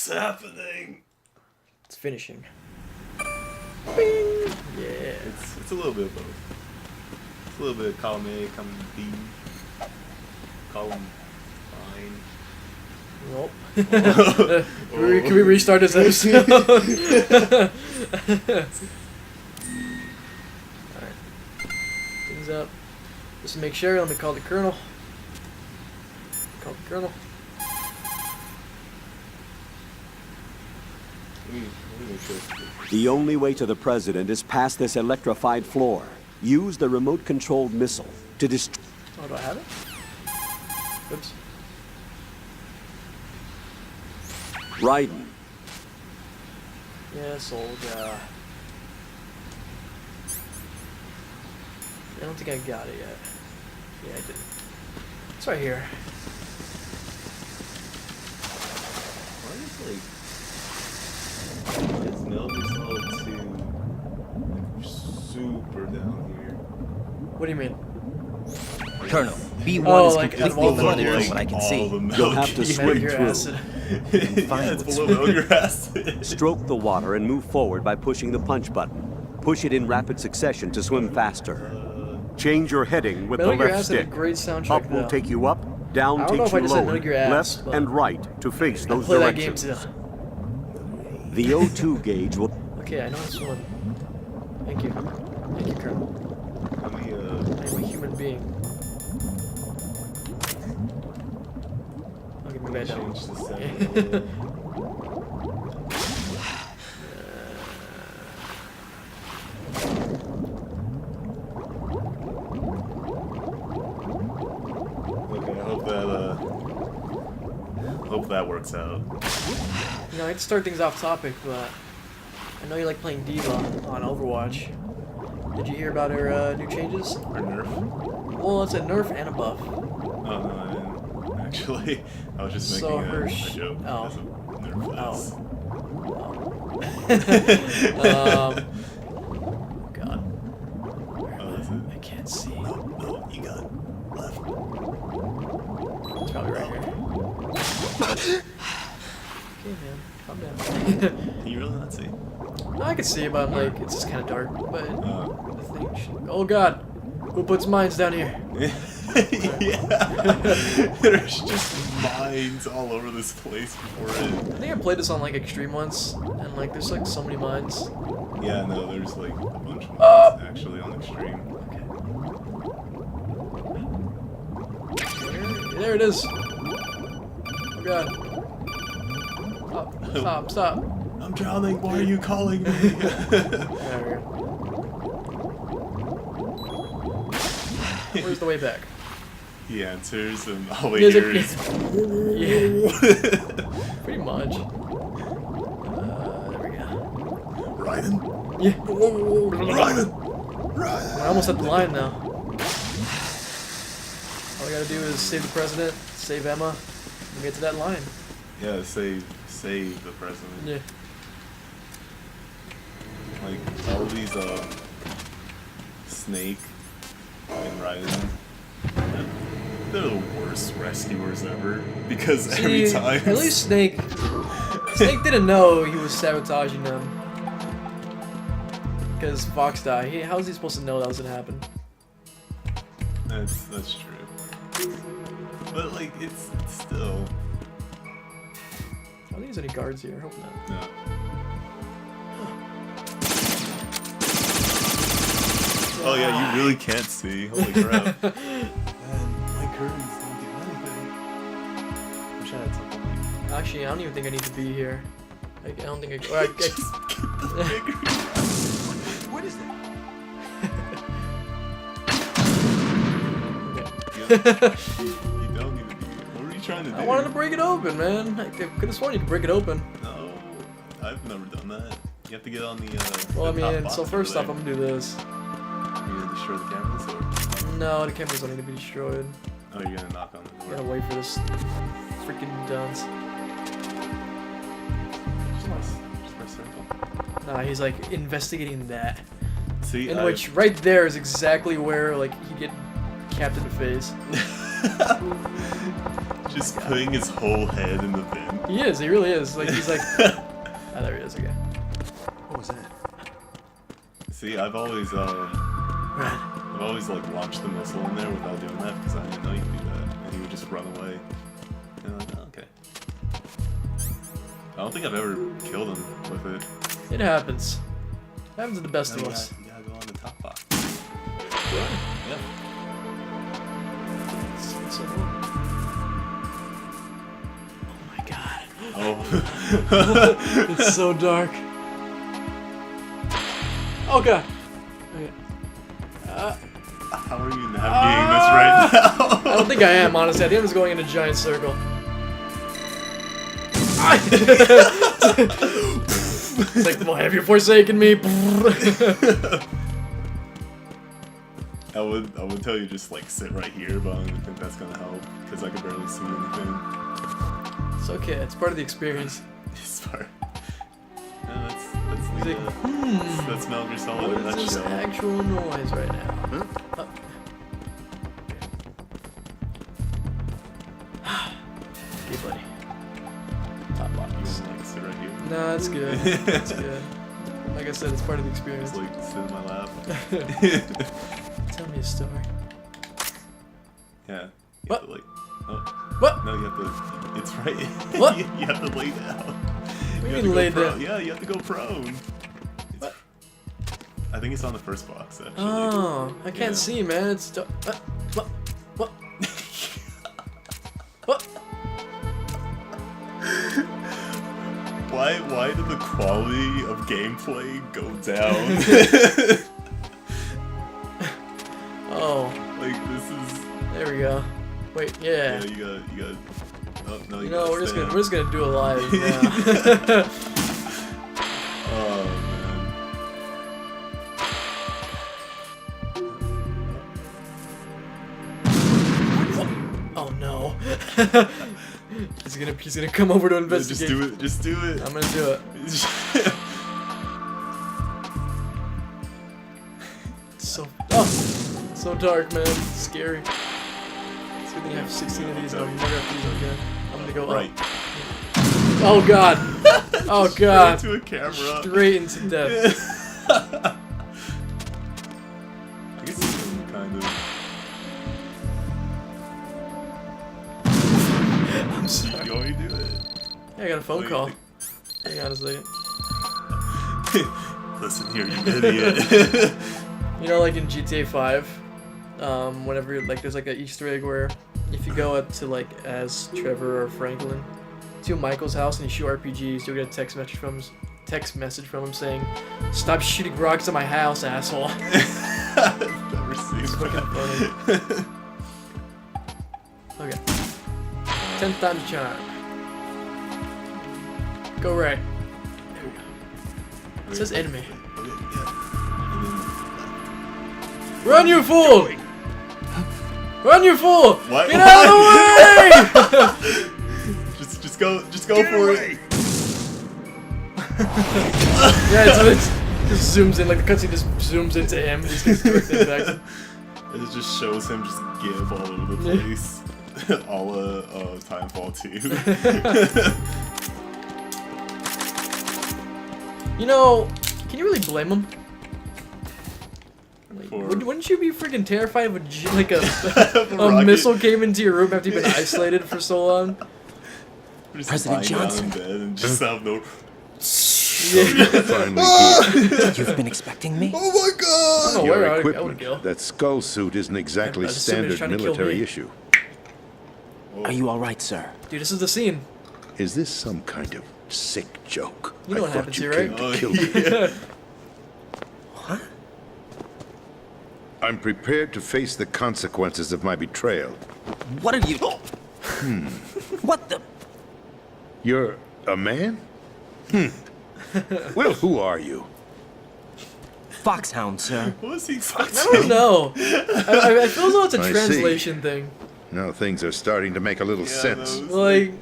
What's happening? It's finishing. Bing! Yeah. It's a little bit of both. It's a little bit of column A, column B, column fine. Nope. Can we restart this episode? Alright. Things up. Just to make sure, let me call the colonel. Call the colonel. Let me make sure. The only way to the president is past this electrified floor. Use the remote-controlled missile to destroy... Oh, do I have it? Oops. Raiden. Yes, old guy. I don't think I got it yet. Yeah, I didn't. It's right here. Why is Metal Solid 2 super down here? What do you mean? Colonel, B1 Oh, is like, completely out of all the flooded layers. from what I can see. You'll have to swim Your through. acid. Yeah, it's below Metal Gear Acid. Stroke the water and move forward by pushing the punch button. Push it in rapid succession to swim faster. Change your heading with Metal the Gear left Acid had a stick. great soundtrack, Up will though. take you up, down I don't know takes if I you just said lower, Metal Gear Ass, left but and right to face I those play that game directions. too. The O2 gauge will... Okay, I know this one. Thank you. Thank you, Colonel. Let me, I'm a human being. I'll give me back down. change the setting a little. Okay, I hope that works out. You know, I hate to start things off topic, but I know you like playing Diva on Overwatch. Did you hear about her new changes? Or nerf? Well, it's a nerf and a buff. Oh no, I didn't. Actually, I was just making So a her joke oh. because of nerf this. Oh. God. Oh, is it? I can't see. No, you got left. It's probably right here. Okay, man. Calm down. Can you really not see? No, I can see it, but like, it's just kind of dark. But Oh. the thing should... Oh, God. Who puts mines down here? Yeah. There's just mines all over this place before I think I played this on like Extreme once, and like, there's like so many mines. Yeah, no, there's like a bunch of mines actually on Extreme. There it is. Oh God. Stop, stop. I'm drowning. Why are you calling me? There we go. Where's the way back? He answers, and all we There's hear a- is. Yeah. Pretty much. There we go. Raiden? Yeah. Raiden! We're almost at the line now. All we gotta do is save the president, save Emma, and get to that line. Yeah, save the president. Yeah. Like all these Snake and Raiden, they're the worst rescuers ever because every See, time. At least Snake didn't know he was sabotaging them. Because Fox died. How was he supposed to know that was gonna happen? That's true. But like it's still. I don't think there's any guards here. I hope not. No. Oh yeah, you really can't see. Holy crap. Man, my curtains don't do anything. Wish I had something like Actually, I don't even think I need to be here. Like, I don't think I. Or just get the bigger. What is that? You don't need to be here. What were you trying to do? I wanted to break it open, man. I could have sworn you could break it open. No, I've never done that. You have to get on the. Well, I the top mean, box so first over off, I'm gonna do this. there. You're gonna destroy the cameras, or No, the cameras don't need to be destroyed. oh, you're gonna knock on the door. Gotta wait for this freaking dunce. Just press circle. Nah, he's like investigating that. See, In which, right there is exactly where like he get capped in the face. Just putting his whole head in the bin. He is. He really is. Like he's like. Ah, there he is again. What was that? See, I've always like launched the missile in there without doing that because I didn't know you could do that, and he would just run away. And I'm like, oh, okay. I don't think I've ever killed him with it. It happens. It happens to the best of us. You gotta go on the top box. Really? Yeah. It's so cool. Oh my god. Oh. It's so dark. Oh god. Okay. How are you navigating this right now? I don't think I am, honestly. I think I'm just going in a giant circle. It's like, well, have you forsaken me? I would tell you just like sit right here, but I don't even think that's gonna help because I can barely see anything. It's okay. It's part of the experience. It's far. Yeah, let's He's leave like, that's Metal Gear Solid in a what is this nutshell. actual noise right now? Oh. Okay, buddy. Top You box. want to like sit right here? No, it's good. It's good. Like I said, it's part of the experience. Just like sit in my lap. Tell me a story. Yeah. You What? have to like. Oh. What? No, you have to. It's right. What? you have to lay down. What do You you have mean to go lay prone. down? Yeah, you have to go prone. What? I think it's on the first box actually. Oh, I can't Yeah. see, man. It's what? What? What? Why did the quality of gameplay go down? Oh, Like this is. there we go. Wait, yeah. Yeah, you got. Oh no, You you know, gotta we're just stand. gonna do it live now. Oh man. Oh no. He's gonna come over to Yeah, investigate. just do it. Just do it. I'm gonna do it. It's so dark, man. It's scary. It's good thing I have 16 of these. And I'll never have these again. I'm gonna go right. up. Oh god. Oh god. Straight to a camera. Straight into death. I guess it's some kind of. I'm sorry. You want me to do it? Yeah, I got a phone What do you call. think? Hang on a second. Listen here, you idiot. You know, like in GTA 5, whenever like there's like an Easter egg where if you go up to like as Trevor or Franklin to Michael's house and you shoot RPGs, you'll get a text message from him saying, "Stop shooting rocks at my house, asshole." I've never seen It's fucking that. funny. Okay. 10th time's a charm. Go right. There we go. It says enemy. Okay, yeah. And Run, you fool! Run, you fool! What? Get out of the way! then just go for it. Yeah, so it just zooms in, like the cutscene just zooms into him. Just gets directed back. It just shows him just give all over the place. All Timefall 2. You know, can you really blame him? Like, For- wouldn't you be freaking terrified if a rocket. missile came into your room after you've been isolated for so long? Just President lying down Johnson. in bed and just have no. Yeah. Finally here. You've been expecting me? Oh my god! I don't know where Your I would equipment, go. that skull suit isn't exactly I just assumed he was standard trying to kill military me. issue. Are you alright, sir? Dude, this is the scene. Is this some kind of sick joke? You know I what thought happens you here, came right? to kill me. yeah. I'm prepared to face the consequences of my betrayal. What are you... What the... You're a man? Well, who are you? Foxhound, sir. What was he I talking don't know. I feel as though it's a I see. translation thing. Now things are starting to make a little sense. Like,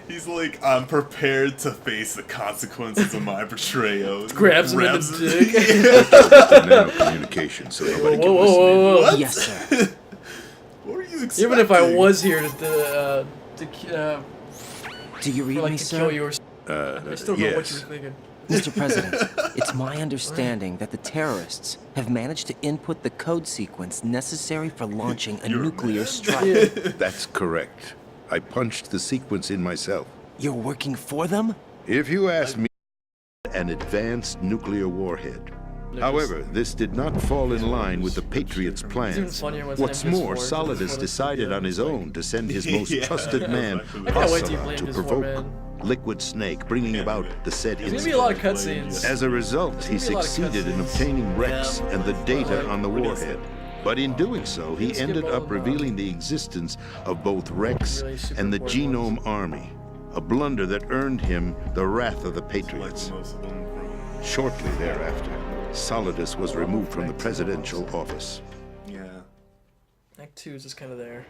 He's like, I'm prepared to face the consequences of my betrayal. grabs him in Grabs the him. dick. Nano communication, so nobody Whoa, can listen in. whoa. Yes, sir. What are you expecting? Even if I was here to Do you read for, like, me, to sir? kill you or I still know what you yes. were thinking. Mr. President, it's my understanding that the terrorists have managed to input the code sequence necessary for launching a nuclear strike. That's correct. I punched the sequence in myself. You're working for them? If you ask me, an advanced nuclear warhead. However, this did not fall in line with the Patriots' plans. funnier when What's it's more, M4, Solidus it's decided on his own to send his most Yeah, trusted man, exactly. I can't wait till you play Ocelot, to M4, provoke man. Liquid Snake, bringing about the said There's gonna be a lot of incident. cutscenes. As a result, he There's gonna be a lot of succeeded in cutscenes. obtaining Rex and the data on the What is warhead. But in doing so, he Skip ended all up the- revealing the existence of both Rex Really super and the important ones. Genome Army, a blunder that earned him the wrath of the Like Patriots. most of them from. Shortly thereafter, Solidus was removed from the presidential office. Yeah. Act 2 is just kind of there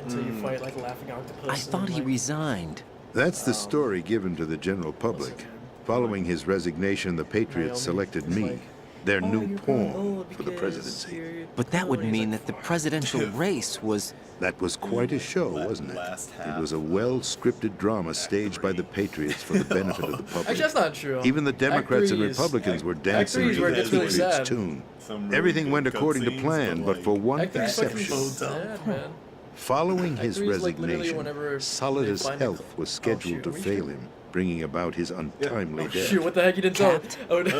until you fight like Laughing Octopus. I and thought then, he like, resigned. That's the story given to the general public. Following his resignation, the Patriots Naomi selected is me, like, their "Oh, new you're pawn growing old for the because presidency. you're But that would growing." He's mean like, that the presidential race was... That was quite a show, wasn't it? Last It half was a well-scripted drama staged by the Patriots for the benefit of the Actually, public. that's not true. Even the Act Democrats and 3 is- Republicans were Act dancing 3 is to where it the gets really Patriots sad. tune. Some really Everything good went according to cutscenes, plan, but like, for one Act 3 is fucking exception. sad, man. Following Act his 3 is like literally resignation, whenever they Solidus' find a health cl- was Oh, scheduled shoot, to are we fail sure? him, bringing about his untimely Oh death. shoot, what the heck, you didn't tell? Capped. Oh, no.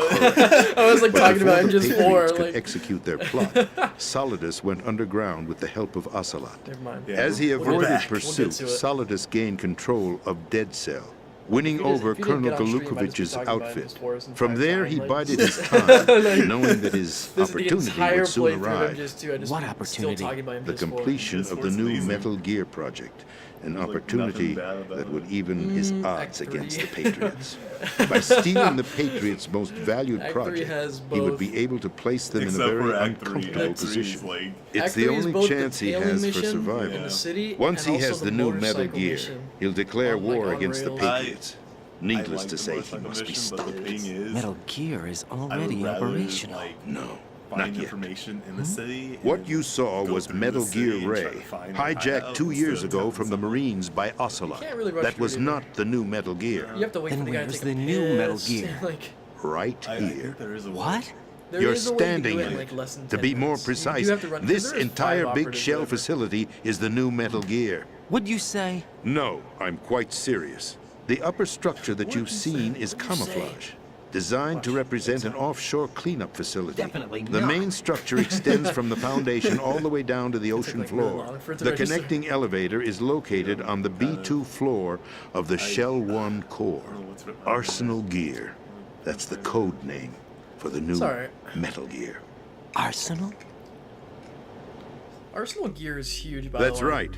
I was like But talking before about the Engines 4, Patriots could like... execute their plot, Solidus went underground with the help of Ocelot. Never mind. Yeah. As he We'll get avoided back. We'll get pursuit, to it. Solidus gained control of Dead Cell, winning If you just- over if you didn't Colonel get on stream, I'd just be Galukovich's talking about outfit. Engines 4 since From I'm there, trying, he like- bided his time, knowing that his This is the opportunity entire would soon playthrough of arrive. Engines 2. I just What still opportunity? talking about The Engines 4. completion Engines of the 4's new amazing. Metal Gear project, an like opportunity nothing bad about that would it. even his Act odds 3. against the Patriots. By stealing the Patriots' most valued Act 3 project, has he would both. be able to place them in a Except very for Act 3. uncomfortable Act 3 is position. like. It's Act the 3 is only both chance the he tailing has for mission survival. in the city, Once and he has also the the new Metal motorcycle Gear, mission he'll declare on, like, war on against the rails. Patriots. Needless I like to the say, he motorcycle must be mission, stopped. But the thing is, Metal Gear is I would already rather, operational. like, No, find not yet. information in the city. What and you saw go was through Metal the city Gear and try Ray, to find hijacked 2 years hideouts ago and from the stuff. Marines by Ocelot. can't really rush That through was it either. not the new Metal Gear. You have to wait Then for the guy to where's take a the new Metal piss, Gear? Like, Right I here. think there is a way. What? there You're is a way to do standing it in like it. less than To 10 be more minutes. You do precise, have to run- this there is entire 5 big operatives, shell whatever. facility is the new Metal Gear. What'd you say? No, I'm quite serious. The upper structure that you've seen is camouflage, designed to represent an offshore cleanup facility. Definitely The not. main structure extends from the foundation all the way down to the ocean like, really floor. long for it to The register. connecting elevator is located on the B2 floor of the Shell 1 core. what's written. Arsenal Gear. That's the code name for the new It's alright. Metal Gear. Arsenal? Arsenal Gear is huge, by That's the way. right.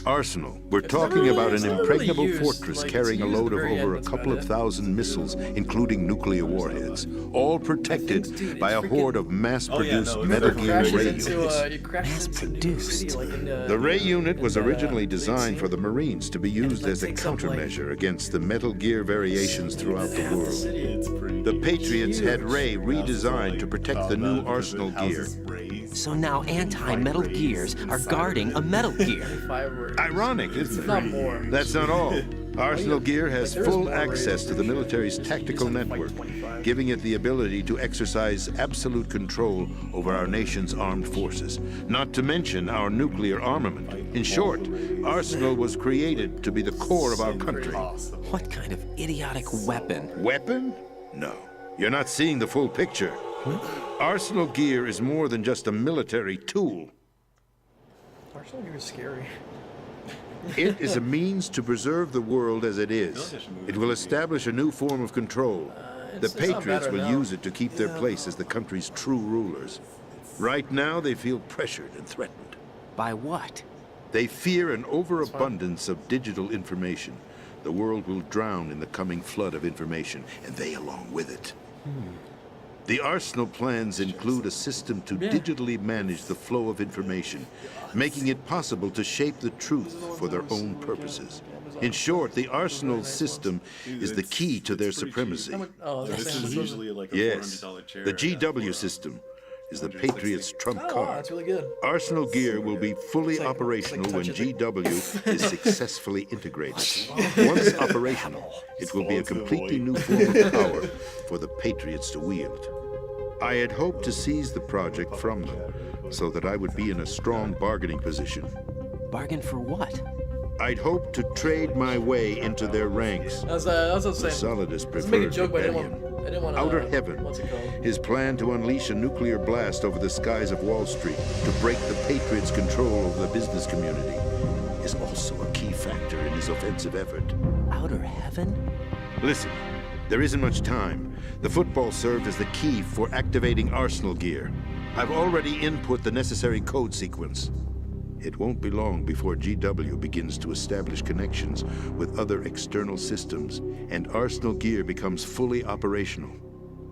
Arsenal. We're It's talking never about really- an it's never really impregnable used, fortress like, it's carrying a used at load the of very over end, a that's couple about of it. thousand missiles, including nuclear warheads, all protected Dude, by a it's horde freaking- of mass-produced no, it's Metal never Gear crashes ray into, units. it crashes into New York City, Mass-produced. like in, The ray unit was in that, originally lead designed scene. for the Marines to be used like, as a takes up, like, countermeasure against the Metal Gear variations throughout the half the world. city. It's pretty. The Patriots had huge. Ray redesigned to protect the new Because Arsenal it Gear. houses rays. So now anti-Metal Gears are guarding a Metal Gear. Fireworks. Ironic, isn't If it? not more. That's not all. Arsenal Gear has Like, there is full more access rays. to the military's tactical You just have to fight network, 25. giving it the ability to exercise absolute control over our nation's armed forces, not to mention our nuclear armament. In short, Arsenal was created to be the core of our country. Awesome. What kind of idiotic weapon? Weapon? No. You're not seeing the full picture. Arsenal Gear is more than just a military tool. Arsenal Gear is scary. It is a means to preserve the world as it is. It will establish a new form of control. The it's not Patriots better will now. use it to keep their place as the country's true rulers. Right now, they feel pressured and threatened. By what? They fear an overabundance of digital information. The world will drown in the coming flood of information, and they along with it. The Arsenal plans include a system to digitally manage the flow of information, making it possible to shape the truth for their own purposes. In short, the Arsenal system is the key to their supremacy. Oh, This that's is Amazon. usually like a Yes, $400 chair. the GW system. is the Patriots' trump Oh, wow, card. that's really good. Arsenal Gear will be fully It's like operational when touch it. GW is successfully integrated. Once operational, it will be a completely new form of power for the Patriots to wield. I had hoped to seize the project from them so that I would be in a strong bargaining position. Bargain for what? I'd hoped to trade my way into their ranks. That's what I was The saying. Solidus Let's make a preferred joke, but I rebellion. didn't want Outer Heaven, What's it called? his plan to unleash a nuclear blast over the skies of Wall Street to break the Patriots' control over the business community, is also a key factor in his offensive effort. Outer heaven? Listen, there isn't much time. The football served as the key for activating Arsenal Gear. I've already input the necessary code sequence. It won't be long before GW begins to establish connections with other external systems, and Arsenal Gear becomes fully operational.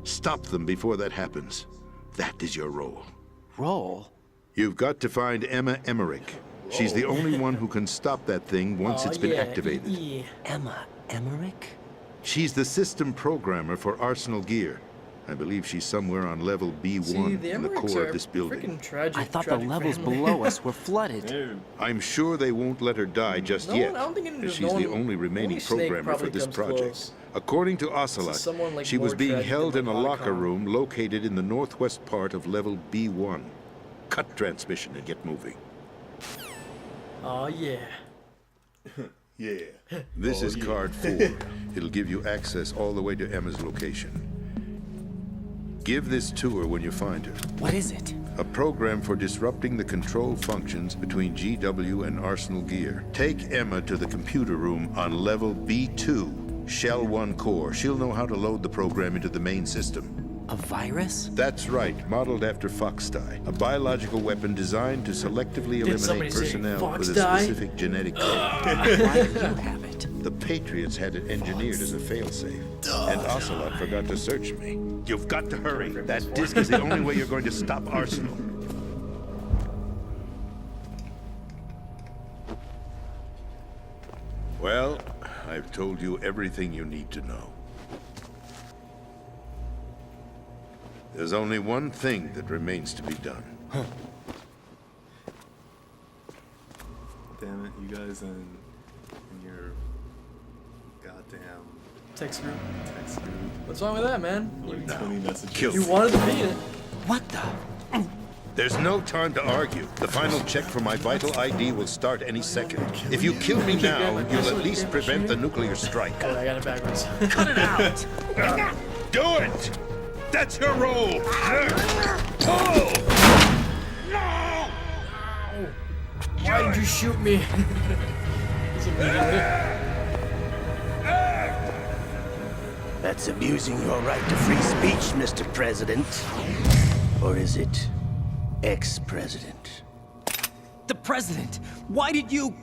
Stop them before that happens. That is your role. Roll? You've got to find Emma Emmerich. She's the only one who can stop that thing once it's been activated. Yeah. Emma Emmerich? She's the system programmer for Arsenal Gear. I believe she's somewhere on level B1 See, the in the Emmerichs core are of this building. freaking tragic. I thought the tragic levels family. below us were flooded. Dude, I'm sure they won't let her die just No yet, one- I don't think it- as there's she's no the one- only remaining only Snake programmer for probably this comes project. close. According to Ocelot, someone, like, she was more being tragic held than in a like locker Otacon. room located in the northwest part of level B1. Cut transmission and get moving. Oh yeah. yeah. This Oh, is yeah. card 4. It'll give you access all the way to Emma's location. Give this to her when you find her. What is it? A program for disrupting the control functions between GW and Arsenal Gear. Take Emma to the computer room on level B2, Shell 1 core. She'll know how to load the program into the main system. A virus? That's right, modeled after Foxdie, a biological weapon designed to selectively somebody eliminate say personnel with a Foxdie? specific genetic code. Why do you have it? The Patriots had it engineered as a failsafe, and Ocelot forgot to search me. You've got to hurry. That disc is the only way you're going to stop Arsenal. Well, I've told you everything you need to know. There's only one thing that remains to be done. Damn it, you guys in your goddamn Text group. text group. What's wrong with that, man? Like 20 messages. Kill You wanted to be in it. What the? There's no time to argue. The final check for my vital ID will start any second. If you kill me now, you'll at least prevent the nuclear strike. Oh, I got it backwards. Cut it out! Do it! That's your role! Pull! No! Why did you shoot me? It's immediately. That's abusing your right to free speech, Mr. President. Or is it ex-president? The president! Why did you...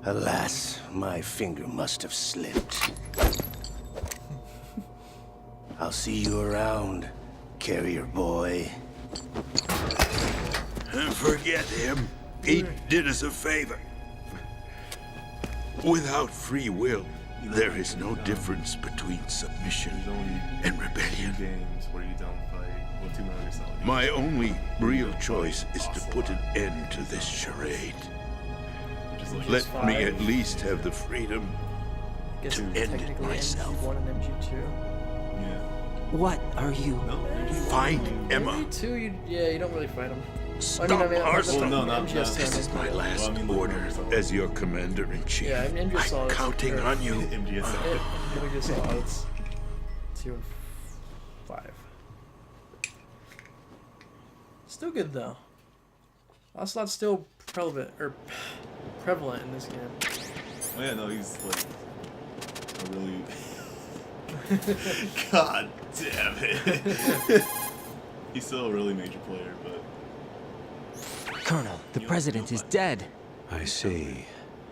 Alas, my finger must have slipped. I'll see you around, carrier boy. Forget him. He did us a favor. Without free will, there is no difference between submission There's only and rebellion. games where you don't fight. Well, 2 Metal Gear Solid. My only real choice is to put an end to this charade. Just like Let me at least have the freedom. Guess To end it technically myself. MG1 and MG2. yeah. What are you... No, Find Emma. MG2, you don't really fight him. Stop that's Arsenal. Well, no, not- MGS2, This is my last Well, I mean, like, order Metal Gear Solid. as your commander-in-chief. Yeah, I mean, MGS I'm Solid. counting on you. MGS. MGS odds. 2 and 5. Still good though. Ocelot's still prevalent in this game. Oh yeah, no, he's like a really. God damn it! He's still a really major player, but Colonel, the president is dead. I see.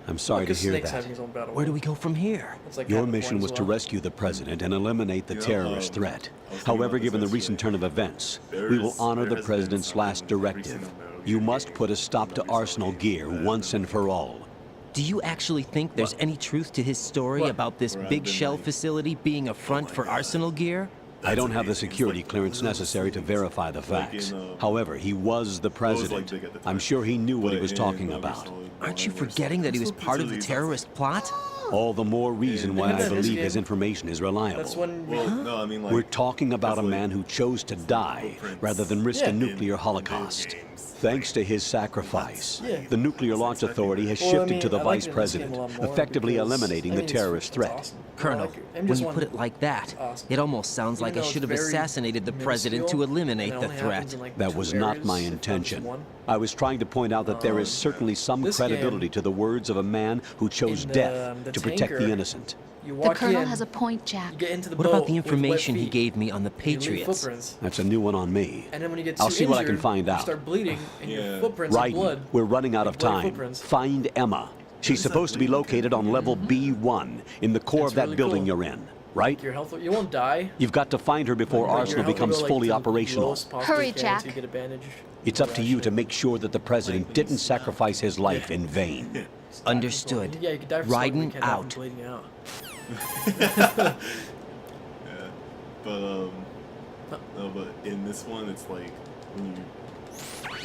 I'm sorry to Because hear Snake's that. having his own battle. Where do we go from here? It's like Your half the mission point was as to well. rescue the president and eliminate the You know, terrorist threat. I was thinking However, about given the this recent yesterday. turn of events, There we will is- honor there the has been president's something last recent directive. about You your must game, put a stop to Metal Gear Arsenal Solid, Gear that, once and for all. Do you actually think there's any truth to his story What? about this Where I've big been, shell like, facility being a front for Arsenal Gear? I don't have the security clearance necessary to verify the facts. However, he was the president. I'm sure he knew what he was talking about. Aren't you forgetting that he was part of the terrorist plot? All the more reason why I believe his information is That's reliable. when Well, no, I mean like. We're talking about a man who chose to die rather than risk Yeah. a nuclear holocaust. Thanks to his sacrifice, Yeah. the Nuclear Launch Authority has Well, I shifted mean, to the I like vice it in this game president, a lot more effectively because, eliminating I the mean, terrorist it's threat. awesome. Colonel, I like it. when you put it like that, awesome. it almost sounds like I Even though should have it's very assassinated the president to minuscule, eliminate and it the only happens threat. in, like, That 2 was not areas, my if not just intention. one. I was trying to point out that there is certainly some this credibility game, to the words of a man who chose in death the to protect the tanker, innocent. You The walk colonel in, has a point, Jack. you get into the What boat about the with wet information he feet, gave me on the you leave Patriots? footprints. That's a new one on me. And then when you get I'll too see what I can injured, find you out. start bleeding, and your Yeah. footprints are Raiden, blood. we're running out Like of bloody time. footprints. Find Emma. She's supposed to be located on level B1 in the core That's of that really building cool. you're in, right? Your health, you won't die. You've got to find her before But your Arsenal health will becomes go, like, fully to the operational. lowest possible Hurry, you can Jack. until you get a bandage. It's up to you to Shit. make sure that the president didn't sacrifice his life in vain. Understood. Yeah, you could die from smoking, Raiden you can't die from out. bleeding out. Yeah. But no, but in this one, it's like when you.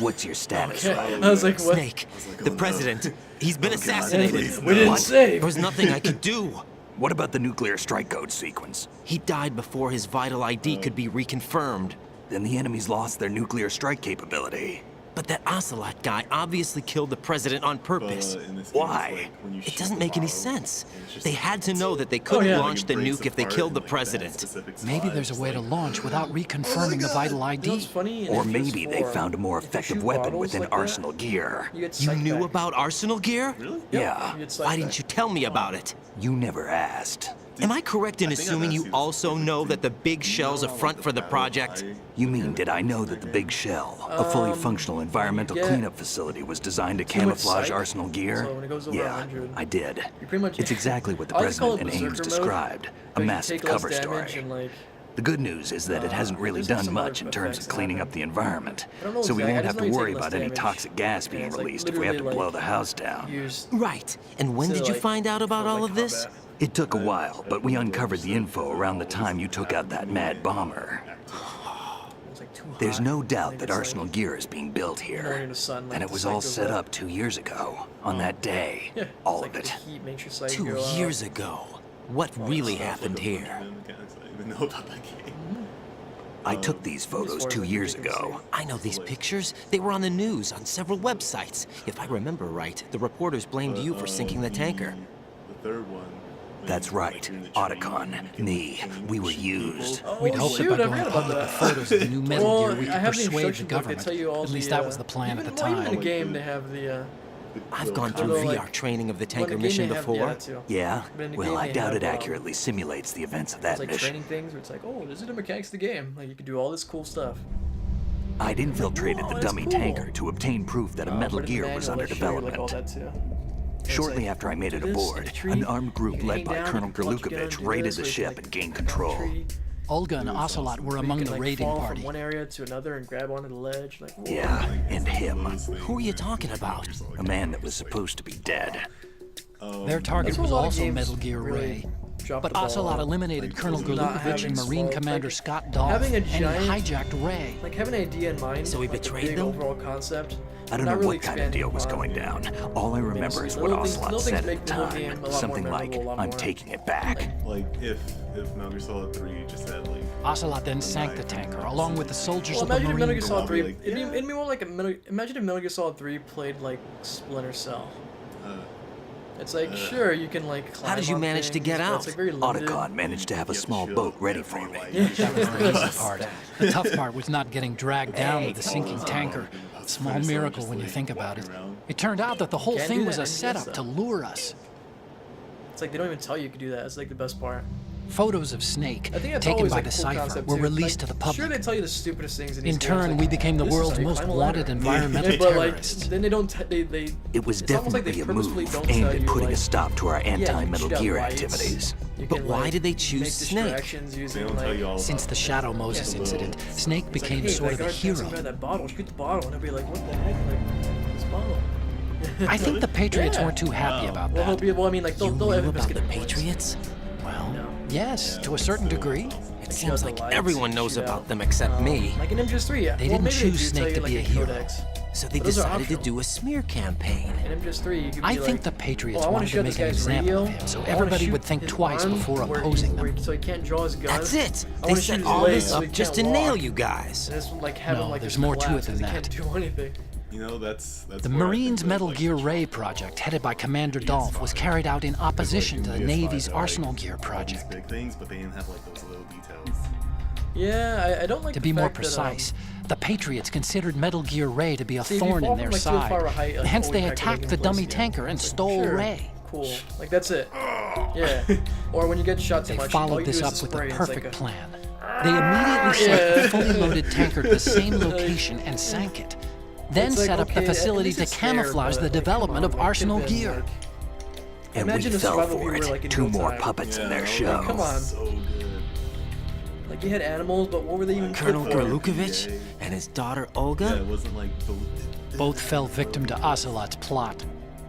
What's your status? Okay. I was like, what? Snake, like, the oh, no. president, he's been God, assassinated. please, We didn't What? save. There was nothing I could do. What about the nuclear strike code sequence? He died before his vital ID could be reconfirmed. Then the enemy's lost their nuclear strike capability. But that Ocelot guy obviously killed the president on purpose. In this game, Why? it's like when you It shoot doesn't the make any bottle, sense. and it's just They like- had to know that they couldn't yeah. launch the Like, it breaks nuke if they apart killed the in, like, that president. specific Maybe spot. there's a It's way to like, launch without reconfirming the vital ID. You know what's funny? In Or Infamous maybe they 4, found a more if you effective shoot weapon bottles within like that, Arsenal gear. You get You psyched knew back. about Arsenal gear? Really? Yeah. You get psyched Why back. didn't you tell me about it? You never asked. Am I correct in I think I've assuming asked you you this also know specifically. that the big shell's a front for the project? You mean, did I know that the Big Shell, a fully functional environmental yeah. cleanup facility, was designed to Too much camouflage psych. Arsenal gear? So when it goes over Yeah, 100, I did. you pretty much- It's exactly what the I like to call president it and Ames Berserker mode, described, a where you massive take less cover damage story. and, like, The good news is that it hasn't really there's done some much other in terms effects of cleaning happen. up the environment, I don't know so we exactly. won't I have just to know you worry take less about any damage, toxic gas and being it's, like, released if we have to literally, blow like, the house down. used Right. And when to, did you like, find out about for, all like, of this? combat. It took a while, but we uncovered the info around the time you took out that mad bomber. It was, like, too There's hot. no I doubt think that it's, Arsenal like, gear is being built morning here. in the sun, like, And it the was site all goes set up. up 2 years ago, on that day. Yeah, it's All like of it. The heat makes your sight 2 go out. years ago. What really happened here? I didn't even know about that game. I took these photos 2 years ago. I know these pictures. They were on the news on several websites. If I remember right, the reporters blamed you for sinking the tanker. The third one. That's right, Otacon, me, we were used. Oh, We'd hoped shoot, that by I going forgot public about with that. photos of the new Metal Well, Gear, we I could have the persuade the instruction book. They government. tell you all At least the, that was the plan at the Even in the time. game, they have the. I've gone through Although, VR like, training of the well, in tanker the game mission they have- before. that too. Yeah? But in the Well, game I they doubt have, it accurately simulates the events of It's that like mission. training things where it's like, oh, this is the mechanics of the game. Like you can do all this cool stuff. I'd infiltrated Whoa, the that's dummy cool. tanker to obtain proof that a Metal But in the Gear was manual, under they show you, like, all development. that too. It's Shortly like, after I made it do this, aboard, hit a tree, an armed group you can led hang by down, Colonel you can punch a gun, Gerlukovich do raided this, the or you can, ship like, and gained climb a control. tree, Olga and Ocelot were or you among can, the like, raiding fall party. from one area to another and grab onto the ledge. Like, whoa. Yeah, and him. Who are you talking about? A man that was supposed to be dead. Their target That's what was a lot of also games Metal Gear really Ray. drop But the ball Ocelot on. eliminated Colonel not Gerlukovich having and Marine small- Commander like, Scott Dolph, having a and he giant- hijacked Ray. Like having an idea in mind. So he like, the betrayed big them? overall concept. I don't not know really what kind of expanding deal was upon. going down. All I remember is what little things- Ocelot little things said at make the the whole game a time. lot Something more like, memorable, a lot I'm more- taking it back. Like if Metal Gear Solid 3 just had like. Ocelot then sank the tanker, along with the soldiers Well, of the imagine if Metal Marine Gear Corps. Solid 3. Like, It'd be more like a imagine if Metal Gear Solid 3 played like Splinter Cell. It's like sure you can like climb. How did you on manage to things, get but out? It's like very limited. Otacon managed to have a small boat ready for me. That was the easy part. The tough part was not getting dragged down with the sinking tanker. Small miracle when you think about it. It turned out that the whole Can't do thing that was a in NGS, setup though. to lure us. It's like they don't even tell you could do that. It's like the best part. Photos of Snake, I think that's taken always by like the a cool Cypher, concept were too. released Like, to the public. Sure, they tell you the stupidest things in these In games, turn, like, we became the this is world's how you most climb a wanted ladder. environmental Yeah, but like, terrorists. then they don't. They. It was it's almost like they definitely a purposely move don't aimed tell at you, putting like, a stop to our yeah, you can anti-Metal shoot out Gear lights, activities. you But can, why like, did they choose make Snake? distractions They using, don't tell you all like, Since the Shadow Moses Yeah. incident, Snake it's like, became hey, sort that of a guard passing hero. by that bottle, shoot the bottle, and they'll be like, what the heck, like this bottle. I think the Patriots Yeah. weren't too happy about Well, that. well, I mean, like You they'll knew have about the points. Patriots? Well, No. yes, to a certain degree. It seems the like lights, everyone knows shoot about out. them except me. Like in MGS3, yeah. They well, didn't maybe choose they do Snake tell to you, be like, a hero. Codex. So they But those are decided to optional. do a smear campaign. In MGS3, you could be I like, think the Patriots I wanna wanted show to this make an guy's example radio. of him, so I wanna everybody shoot would think his twice arm before where opposing them. so he can't draw his gun. That's it. I They wanna set shoot his all legs this so up he just to can't nail walk. you guys. And just like have him No, like there's just more to it collapse than 'cause that. He can't do anything. You know, that's The where I think Marines' that, Metal like, Gear Ray project, headed by Commander Dolph, was carried out in opposition to the Navy's Arsenal Gear project. Big things, but they didn't have like those little details. Yeah, I don't like. To the be more fact that, precise, the Patriots considered Metal Gear Ray to be a See, if you thorn fall in their from, like, too side. far a height, like, Hence, holy they heck, attacked like, the in dummy place, tanker and stole sure, Ray. Cool. Like that's it. Yeah. Or when you get shot too They much, all followed you this do is up with spray, the and it's perfect like a, plan. They immediately sent Yeah. the fully loaded tanker to the same location and sank it. Then It's like, set up okay, the facility at to least it's there, camouflage but, the like, development come of on, Arsenal like, Gear. like, And we imagine a fell survival for viewer, it. like, in 2 real more time. puppets in their that show. was Come on. So good. Like you had animals, but what were they even Colonel good for? Gorlukovich and his daughter Yeah, Olga? it wasn't like Both fell victim to Ocelot's plot.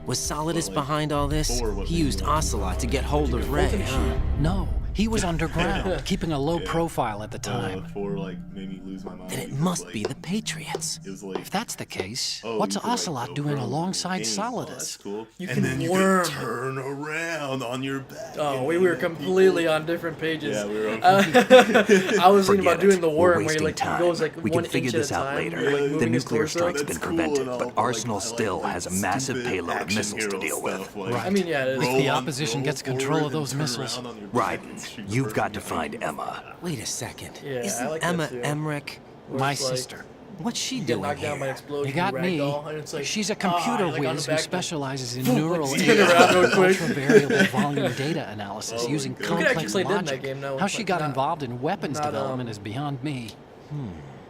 Was Solidus like, behind all this? 4 wasn't He used even- Ocelot to get hold of Ray, Both of huh? them No, he was underground, keeping a low profile at the time. 4 like made me lose my mind. Then it because, must like, be the Patriots. It was like, If that's the case, oh, what's you could, like, Ocelot go doing from alongside games. Oh, that's Solidus? cool. You and can then you worm. could turn around on your back. Oh, and we then were the completely people- on different pages. Yeah, we were on I was thinking about Forget doing it. the We're worm where he wasting like time. goes like We one can figure inch this at a out time, later. like, The moving The his nuclear torso. strike's That's been cool prevented, and all, but but, Arsenal like, I still like has a massive stupid payload of action missiles to hero deal with. stuff, like, Right. I mean, yeah, it is. roll the on- opposition roll gets control forward of those and turn missiles. around on your back and Raiden, shoot you've the got to person find behind you. Emma. Wait a second. Yeah, I Isn't like that Emma too. Emmerich? Where My it's like, sister. What's she you get doing knocked down by an here? explosion. You got me. ragdoll, and it's like, She's a computer like, on the whiz who back, specializes in like, neural spin around real quick. ultra-variable volume data analysis Oh my using God. You could actually complex play dead in that logic. game, though. How she Like, got not- involved in weapons not, development is beyond me.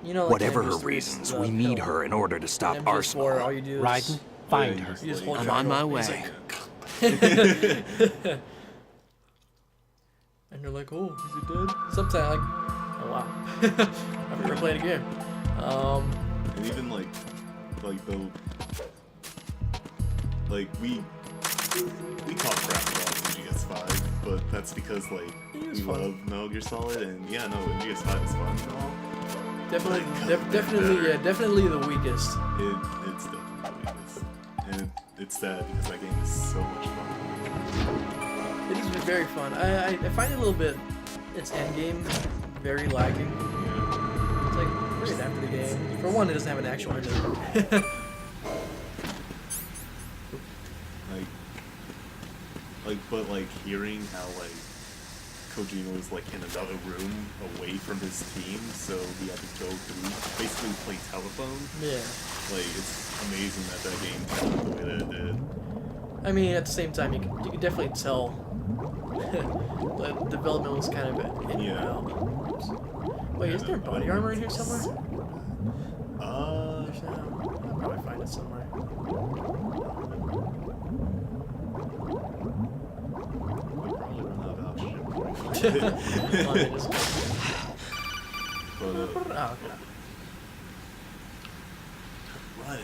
You know, like Whatever her MGS3 's, reasons, we need pill. her in order to stop In MGS4, all Arsenal. you do is Raiden, find Yeah, her. just you just hold I'm triangle, on my and way. he's like, and you're like, oh, is he dead? Sometimes like, oh wow, I've never played a game. And even like the we talk crap about MGS5, but that's because like we was fun. love Metal Gear Solid, and yeah, no, MGS5 is fun and all. Definitely, But definitely the weakest. it's definitely the weakest, and it's sad because that game is so much fun. It is very fun. I find it a little bit, its end game, very lacking. Yeah. It's like right after the game. For one, it doesn't have an actual engine. But hearing how Kojima was like in another room away from his team, so he had to go through basically play telephone. Yeah. It's amazing that game turned out the way that it did. I mean, at the same time, you can definitely tell the development was kind of in and Yeah. out. Wait, is there body armor in here somewhere? There's not. I'll probably find it somewhere. We'll probably run out of oxygen. Hold on, I just- But Oh, okay. run.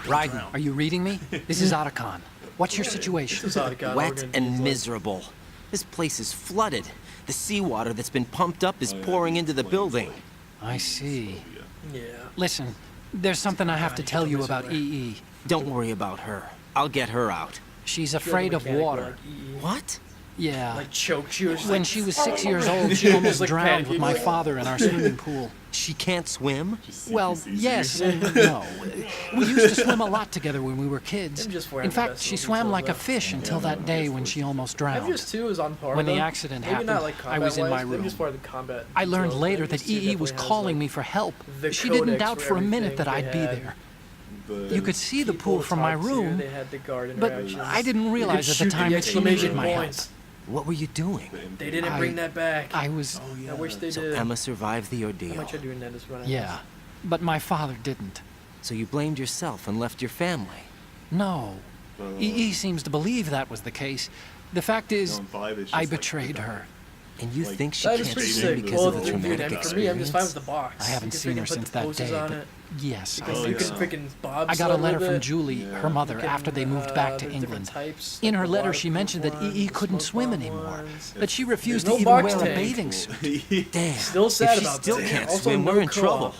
Raiden, are you reading me? This is Otacon. What's your situation? This is Otacon. All we're Wet gonna do is, and like, miserable. This place is flooded. The seawater that's been pumped up is Oh, yeah, pouring these into the flames, building. I see. Yeah. Yeah. Listen, there's something I have to tell you about EE. Don't worry about her. I'll get her out. She's Feel like a afraid of mechanic, water. like, EE. What? Yeah. Like choked you. When she was 6 years old, she almost like drowned with panicking, my like- father in our swimming pool. She can't swim? Well, CPCs. yes and no. We used to swim a lot together when we were kids. I'm just wearing In the fact, best she little swam details like a though. fish until that day when she almost drowned. MGS2 is on par. When the though. accident Maybe not happened, like I was in my combat-wise, room. Just for the combat. I learned details. later that MGS2 EE was definitely has, calling like, me for help. the She didn't codex doubt for a minute that everything. I'd They be had there. But You could see the people pool to from my talk to, room, They had the guard but interactions. I didn't You could realize at the shoot time that she needed exclamation my help. points. What were you doing? They didn't I- bring that back. I was, I wish they So did. Emma survived the I ordeal. might try doing that as well. yeah, but my father didn't. So you blamed yourself and left your family. No. EE seems to believe that was the case. The fact is, on 5, it's I just, like, betrayed her. And you Like, think she That is can't pretty swim sick. because Well, of the dude, traumatic and for me, I'm just fine with experience? the box. I haven't You seen can her freaking since put the that poses day, on but it. yes, You I can, Oh, you think can so. freaking bob I got a sled letter with from it. Julie, her mother, You can, after they moved back to there's different England. types, In like her the letter, she waterproof mentioned that ones, EE the couldn't smoke swim bomb anymore, ones. that she refused There's to no even box wear a tank. bathing suit. Damn. Still sad if she about still that. can't Also, swim, no we're in co-op. trouble.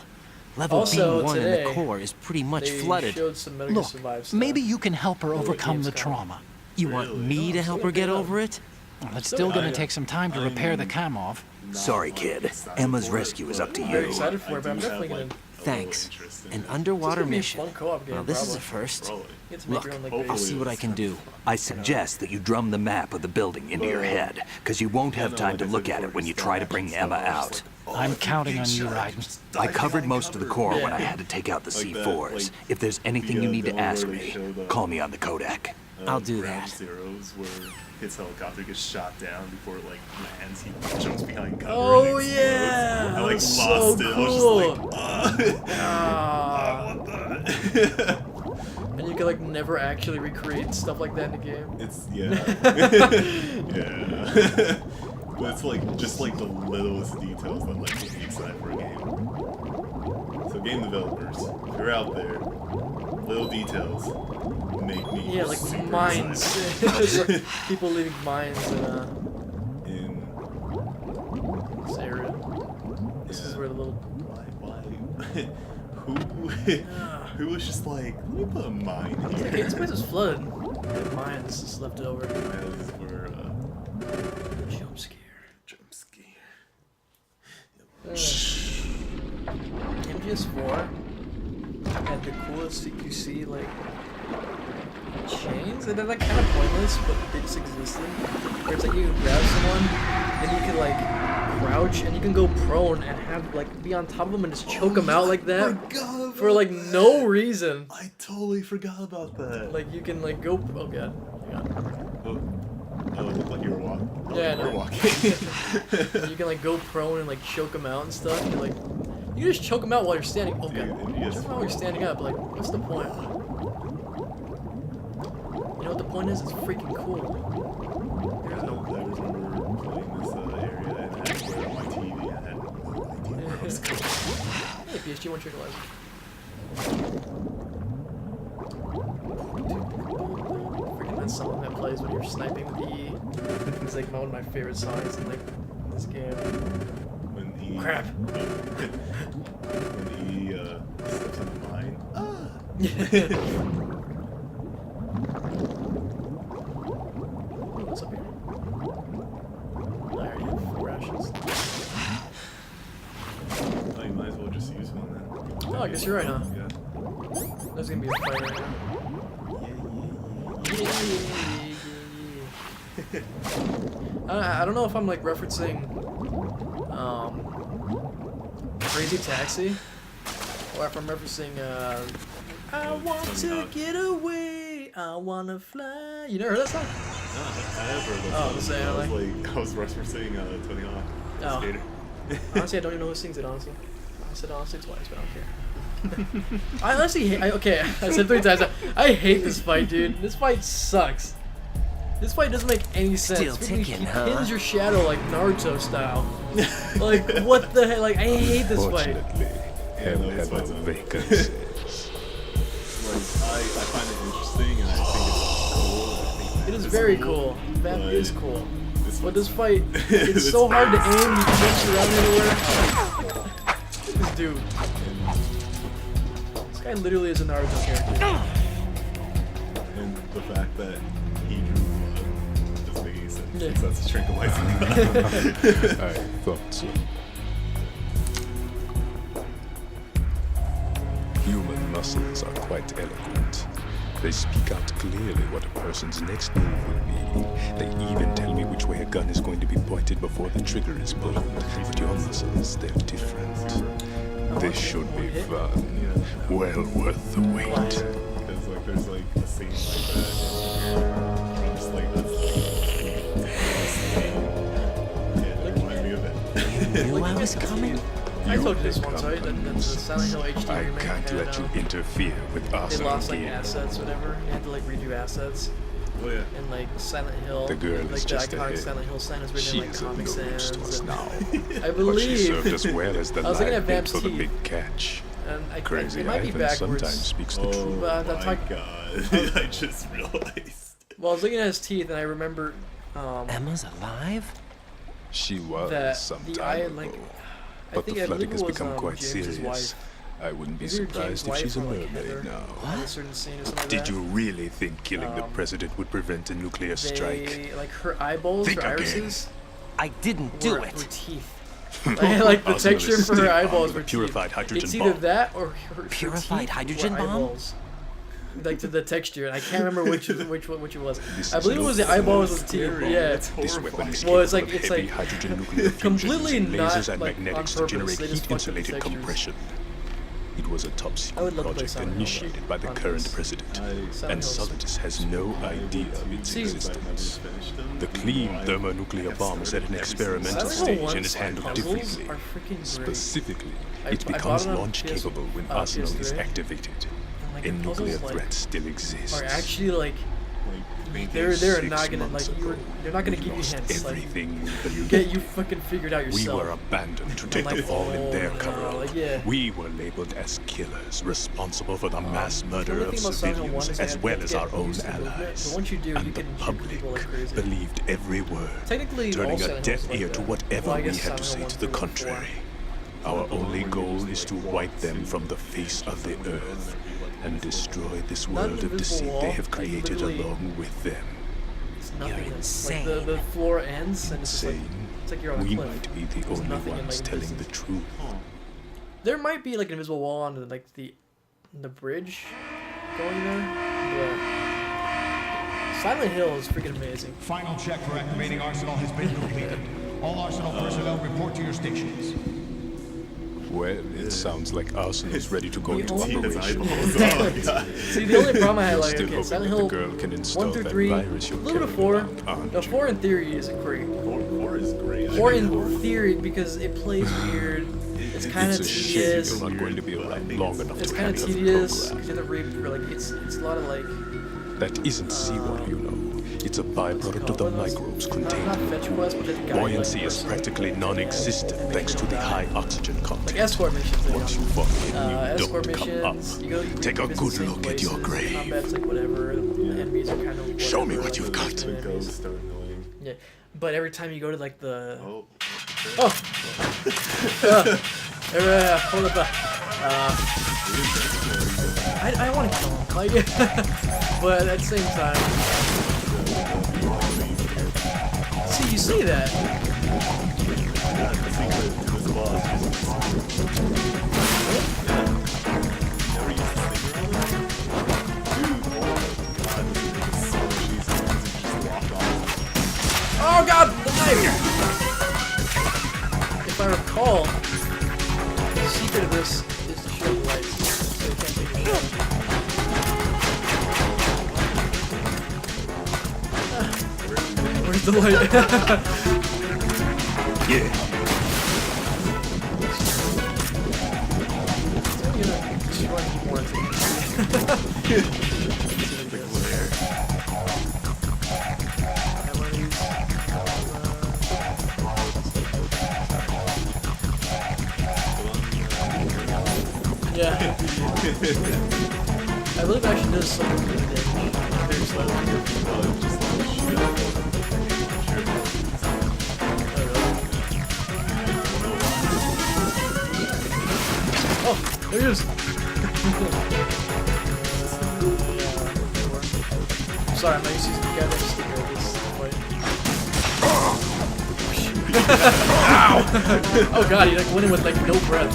Level Also, B1 in today, the core is pretty much They flooded. showed some Metal Gear Look, Survive stuff. maybe you can help her overcome game's the coming. trauma. You want Really? me to help her get over it? Well, it's still going I- to take some time to repair the Kamov. Sorry, kid. Emma's rescue is up to I'm very you. excited for it, but I'm definitely gonna. Thanks. An It's underwater gonna be a mission. fun co-op game. Well, this is probably. a first. You get to make Look, your own, like, I'll base. see what I can do. I suggest that you drum the map of the building into your head, because you won't have time to look at it when you try to bring Emma out. I'm counting on you, Raiden. I covered most of the core when I Yeah. had to take out the Like that, C4s. like, If there's anything the, you need to demo ask where they me, show the, call me on the Kodak. I'll do Ground that. Zeroes where his helicopter gets shot down before it like lands. He jumps behind cover. Oh and explodes. yeah! I That like was lost so it. I was cool. just like, Ah. I want that. And you can like never actually recreate stuff like that in the game. It's yeah, yeah. But it's like just like the littlest details that like make me excited for a game. So game developers, if you're out there, little details make me Yeah, like super mines. excited. It's like people leaving mines In this area. This is where the little. why who was just like, let me put a mine Hey, here. this place is flooded. The mines just left it over. Mines were Jump scare. jump scare. MGS4 had the coolest CQC like chains, and they're like kind of pointless, but they just existed. Where it's like you can grab someone, and you can like crouch, and you can go prone and have like be on top of them and just choke them out like that for like no reason. I totally forgot about that. Like you can like go. Oh god. Oh, it looked like you were walking. Yeah, I you were know. walking. You can like go prone and like choke them out and stuff. You're like, you can just choke them out while you're standing. Oh god. Dude, MGS4. Choke them out while you're standing up. Like, what's the point? You know what the point is? It's freaking cool. There's no I remember playing this area and I had it on my TV. I had no idea where I was going. Hey, PSG, one trickle freaking that song that plays when you're sniping with the E. It's like one of my favorite songs in like this game. When he Crap. when he steps on the mine. What's up here? I already have 4 ashes. Oh, you might as well just use one then. Oh, I guess you're right, huh? Yeah. There's gonna be a fight right now. I don't know if I'm like referencing Crazy Taxi or if I'm referencing I want to get away, I wanna fly. You never heard that song? No, I have heard that Oh, song. so, I was like- I was referencing Tony Hawk, the Oh. skater. Honestly, I don't even know who sings it, honestly. I said honestly twice, but I don't care. I honestly hate, okay, I said 3 times. I hate this fight, dude. This fight sucks. This fight doesn't make any sense. Still Freaking ticking, he huh? pins your shadow like Naruto style. Like, what the heck? Like, I hate this fight. Hell had no vacancies. Like, I find it interesting and I think it's cool. I think It is it's very cool. That but is cool. This But one's- this fight, it's This so hard to fight is- aim. You can jump around everywhere. This dude. This guy literally is a Naruto character. And the fact that he drew blood doesn't make any sense. Yeah. Because that's tranquilizing. I thought so. Human muscles are quite eloquent. They speak out clearly what a person's next move will be. They even tell me which way a gun is going to be pointed before the trigger is pulled. But your muscles, they're different. This should be fun. Well worth the wait. Because like there's like a scene like that. And I'm just like yeah, it reminds me of it. Knew I was coming? I You told you this pick once, up right? That's the Silent Hill HD I remake. can't and, let you interfere with they awesome lost like games. assets, whatever. You had to like redo assets. Oh yeah. and like Silent Hill. The girl like is the just iconic ahead. Silent Hill sign is written She in like is of Comic no use to Sans. us and now. I But she served believe. us well as the I was looking at live bait Vamp's for the teeth. big catch. And Crazy it might be Ivan backwards. sometimes speaks the Oh truth. But I'm my talking- god! I just realized. Well, I was looking at his teeth, and I remember Emma's alive? She was that some the time eye, ago. like, But the I flooding believe has it was, become quite James's serious. wife. I wouldn't be Either James' surprised if wife she's a or, like, mermaid Heather now. on a certain scene or something like Did that. you really think killing the Um, president would prevent a nuclear strike? They, like her eyeballs, Think her again. irises, I didn't do were it. teeth. like the Arsenal texture is for her still eyeballs armed were with a purified teeth. hydrogen It's either bomb. that or her Purified teeth hydrogen were bomb? eyeballs. Like to the texture, and I can't remember which it was. This I is believe it was the no eyeballs with teeth. scary. Yeah. It's This weapon is Well, it's capable like- of heavy hydrogen nuclear fusion completely using not, lasers and like, on magnetics to purpose. generate They just fucked with the heat-insulated textures. compression. It was a I top-secret would love to play project Silent Hill, initiated by the on current this. president, Silent and Hill's- Solidus has no idea of its See- existence. The clean thermonuclear bomb is at an experimental Silent Hill stage and 1's is handled puzzles differently. are freaking great. Specifically, I it bought becomes it on launch PS capable when PS3. Arsenal is activated. And, like, A the nuclear puzzles, like, threat still exists. Are actually like they're 6 not gonna months like ago, they're not gonna we give you lost hints. Like everything you get you fucking figured out We yourself. were abandoned to take like, the fall in their oh, no, cover-up. like, yeah. We were labeled as killers, responsible for the mass murder the of thing about Silent Hill 1 civilians, is that as you well have as to our get own used to the movement, allies. but once you do, you And can the shoot public people like crazy. believed every word, Technically, turning all a Silent deaf Hills like ear to that. whatever Well, I we guess had to Silent say Hill to the 1, 3, and 4. contrary. Our only goal is to wipe them from the face of the earth and destroy this Not world the of invisible deceit wall, they have like, created literally- along with them. It's nothing. You're Like insane. the floor ends and it's just like Insane. it's like you're on a We cliff. might be the There's only nothing in, ones like, telling the distance. truth. There might be like an invisible wall on like the bridge going there, but Silent Hill is freaking amazing. Final check for activating Arsenal has been completed. All Arsenal personnel report to your stations. Well, it sounds like Arsenal's ready to go into only- Teeth as operation. eyeballs. Oh god. See, the only problem I had, You're like, still okay, hoping Silent that Hill the girl can install 1 through that 3, a virus you're little bit of carrying 4. around, aren't No, you? 4 in theory isn't great. 4 is great. I 4 think in theory because it plays weird. It's kind It's of a shame tedious. you're not going to be But I around think long it's- enough It's to kind of handle the tedious program. because you have to read for like it's a lot of like That isn't seawater, you know. It's a byproduct of the microbes not contained. fetch quests, but the guy Buoyancy like, is person- practically non-existent thanks to the high oxygen like content. escort missions. They Once don't. you fall in, you Escort don't come up. missions. You go. You Take a visit good the same look at your places, grave. Combat's like whatever. The enemies are kind of. Show me whatever, what you've like, got. the The enemies. ghosts are annoying. Yeah, but every time you go to like the Oh. hold up. I want to kill him, like, but at the same time, see, you see that. Yeah, the secret to this boss is never used the stinger on it? Dude, oh my god, this is so much easier because you just walk off. Oh god, the knife! If I recall, the secret of this is to show the lights, so you can't take a shot. Where's the light? Yeah. You know, just run more Yeah. I believe I should do something with the damage. Very slowly. Just like shoot Oh, there he is. Sorry, I'm not used to using the goddamn sticker at this point. Ow! Oh god, he like went in with like no breath.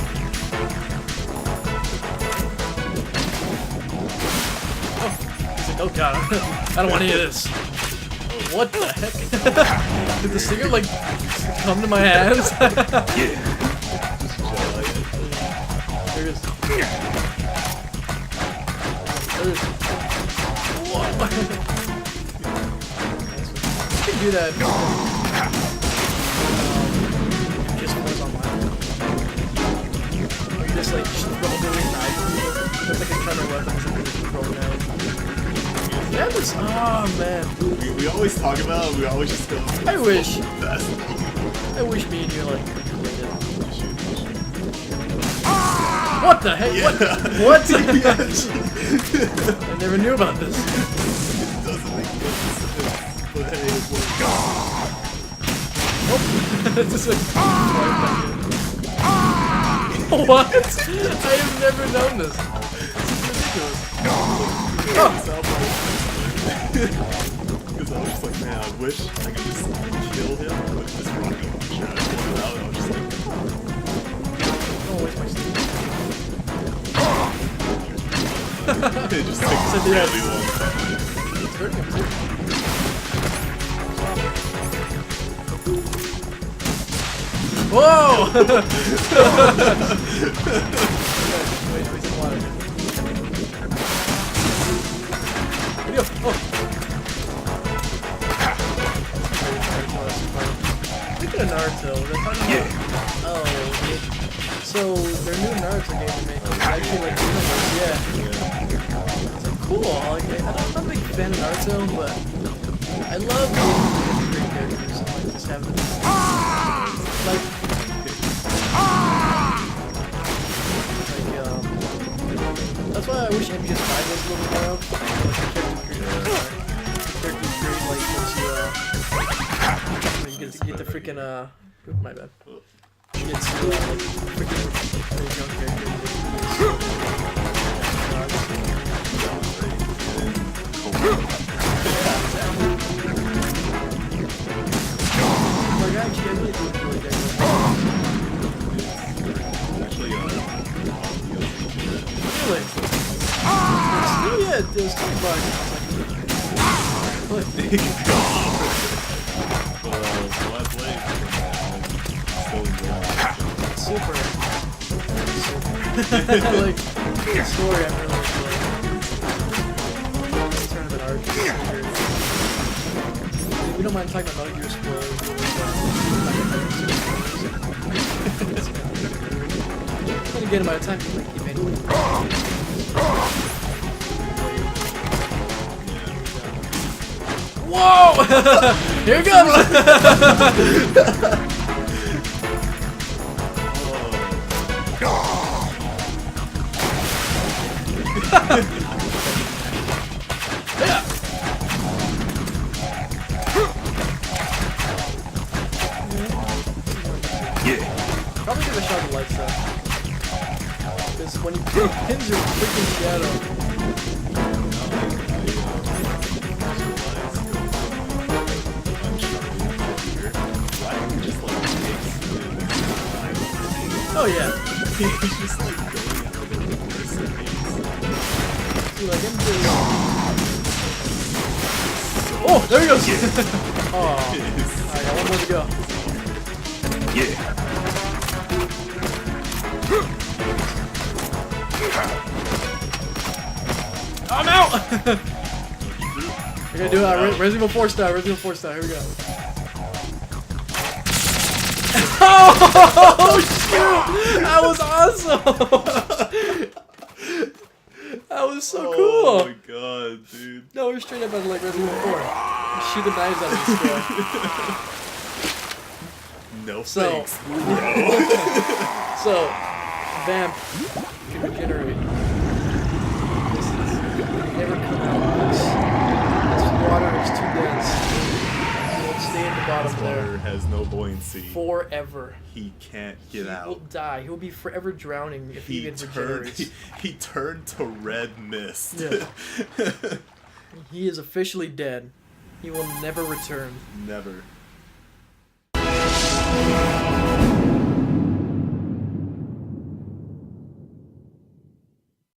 Oh, he's like, oh god, I don't want any of this. What the heck? Did the sticker like come to my hands? There it is. There it is. Whoa. You can do that. Just was on mine. Or you just like throw really knives. That's like a counter weapon. It's like a throw knife. Yeah, this? Oh man. We always talk about it, we always just go. I wish. Best. I wish me and you like related. What the heck? Yeah. What? What? I never knew about this. It doesn't make much sense. But hey, it's like, It's just like what? I have never known this. This is ridiculous. because I was just like, man, I wish I could just kill him with this rocket launcher. I pulled it out and I was just like, Oh, where's my sleep? it just takes So, really yeah. long time. It's hurting him too. Whoa! Wait, he's in water. Video. Oh. Speaking of Naruto, they're talking about. Oh, so their new Naruto game they're making is actually like universe, yeah. It's like cool. Like, I'm not a big fan of Naruto, but I love great characters and like just having like that's why I wish MGS5 was a little bit more out. Character create like once you get the freaking oops, my bad. You get to freaking really young characters. Like actually I really do enjoy that. Really? Yeah, it was kind of fun. Super. Like, the story I'm really enjoying. This tournament arc is so good. We don't mind talking about Metal Gear spoilers. But again, by the time you like keep anyway. Whoa! Here it comes! Yeah. Probably give a shot at the light stuff. Because when he pins your freaking shadow. Oh yeah. He's just like going out of the worst Dude, like oh, there he goes! Oh, alright, got one more to go. Yeah. I'm out! We're gonna do Resident Evil 4 style, Resident Evil 4 style, here we go. Oh shoot! That was awesome! That was so cool! Oh my god, dude. No, we're straight up at like Resident Evil 4. Shoot the knives out of this guy. No So, thanks, bro. so, Vamp can regenerate. This is never come out of this. This water is too dense. He will stay at the bottom This there water has no buoyancy. forever. He can't get He out. will die. He will be forever drowning if he even regenerates. He turned to red mist. Yeah. He is officially dead. He will never return. Never.